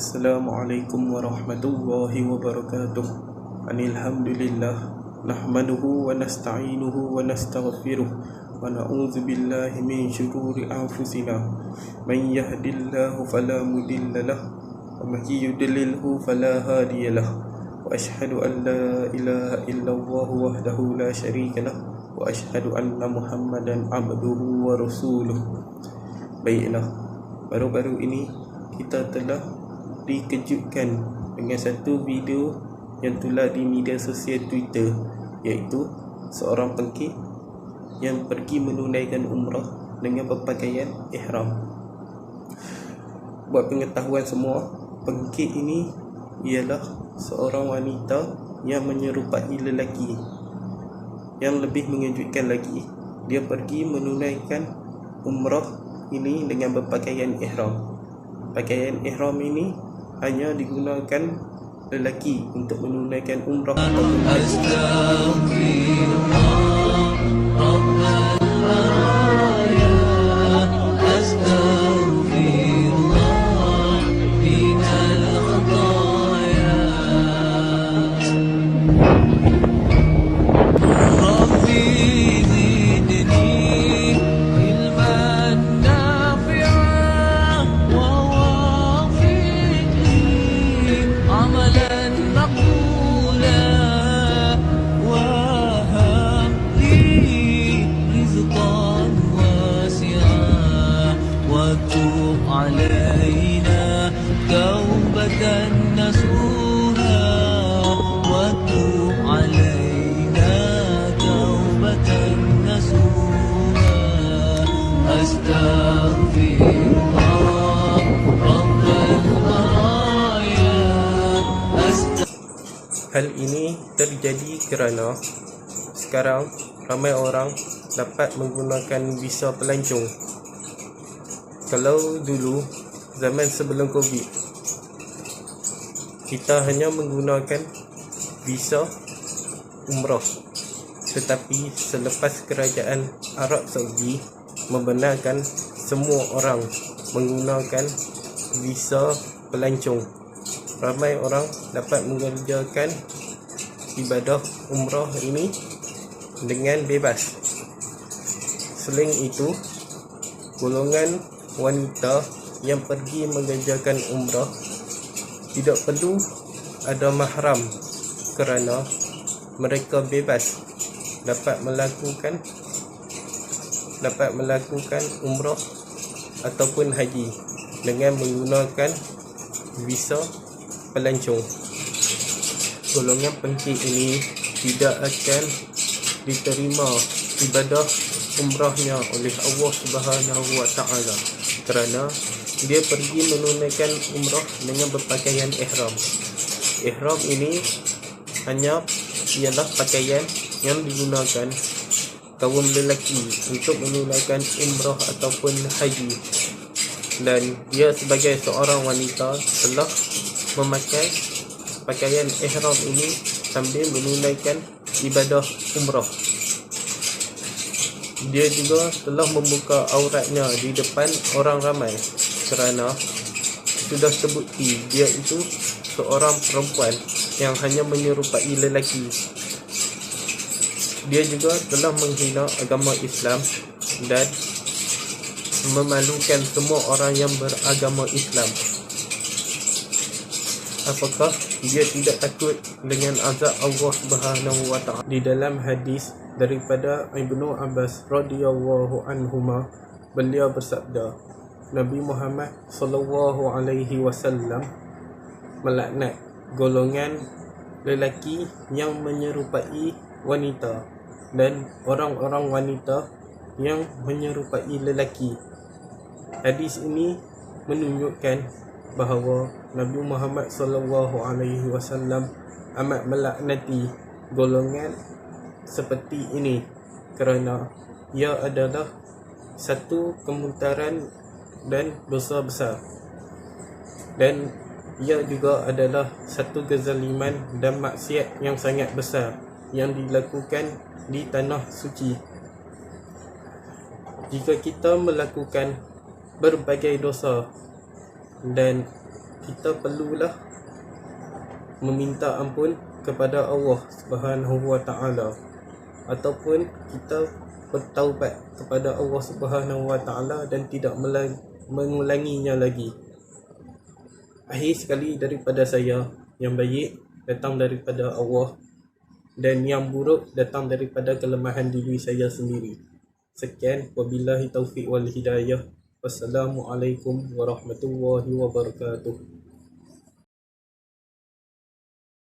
Assalamualaikum warahmatullahi wabarakatuh. Alhamdulillah nahmaduhu wa nasta'inuhu wa nastaghfiruh wa na'udzu billahi min syururi anfusina man yahdihillahu fala mudilla lahu wa man yudlilhu fala hadiya lahu wa asyhadu an la ilaha illallah wahdahu la syarika lahu wa asyhadu anna Muhammadan abduhu wa rasuluh. Baiklah, baru-baru ini kita telah dikejutkan dengan satu video yang tular di media sosial Twitter, iaitu seorang pengki yang pergi menunaikan umrah dengan berpakaian ihram. Buat pengetahuan semua, pengki ini ialah seorang wanita yang menyerupai lelaki. Yang lebih mengejutkan lagi, dia pergi menunaikan umrah ini dengan berpakaian ihram. Pakaian ihram ini hanya digunakan lelaki untuk menunaikan umrah ataupun haji. علينا توبة نصوحا وتوب علينا توبة نصوحا أستغفر الله رب البرايا. Hal ini terjadi kerana sekarang ramai orang dapat menggunakan visa pelancong. Kalau dulu, zaman sebelum Covid, kita hanya menggunakan visa umrah. Tetapi selepas kerajaan Arab Saudi membenarkan semua orang menggunakan visa pelancong, ramai orang dapat mengerjakan ibadah umrah ini dengan bebas. Selain itu, golongan wanita yang pergi mengerjakan umrah tidak perlu ada mahram kerana mereka bebas dapat melakukan umrah ataupun haji dengan menggunakan visa pelancong. Golongan pengki ini tidak akan diterima ibadah umrahnya oleh Allah Subhanahu wa Ta'ala kerana dia pergi menunaikan umrah dengan berpakaian ihram. Ihram ini ialah pakaian yang digunakan kaum lelaki untuk menunaikan umrah ataupun haji, dan dia sebagai seorang wanita telah memakai pakaian ihram ini sambil menunaikan ibadah umrah. Dia juga telah membuka auratnya di depan orang ramai kerana sudah terbukti dia itu seorang perempuan yang hanya menyerupai lelaki. Dia juga telah menghina agama Islam dan memalukan semua orang yang beragama Islam. Apakah dia tidak takut dengan azab Allah Subhanahu wa Ta'ala? Di dalam hadis daripada Ibnu Abbas radhiyallahu anhuma, beliau bersabda, Nabi Muhammad sallallahu alaihi wasallam melaknat golongan lelaki yang menyerupai wanita dan orang-orang wanita yang menyerupai lelaki. Hadis ini menunjukkan bahawa Nabi Muhammad sallallahu alaihi wasallam amat melaknati golongan seperti ini kerana ia adalah satu kemungkaran dan dosa besar, dan ia juga adalah satu kezaliman dan maksiat yang sangat besar yang dilakukan di tanah suci. Jika kita melakukan berbagai dosa dan kita perlulah meminta ampun kepada Allah Subhanahu wa taala, ataupun kita bertaubat kepada Allah Subhanahu wa taala dan tidak mengulanginya lagi. Akhir sekali daripada saya, yang baik datang daripada Allah dan yang buruk datang daripada kelemahan diri saya sendiri. Sekian, wabillahi taufiq wal hidayah. Wassalamualaikum warahmatullahi wabarakatuh.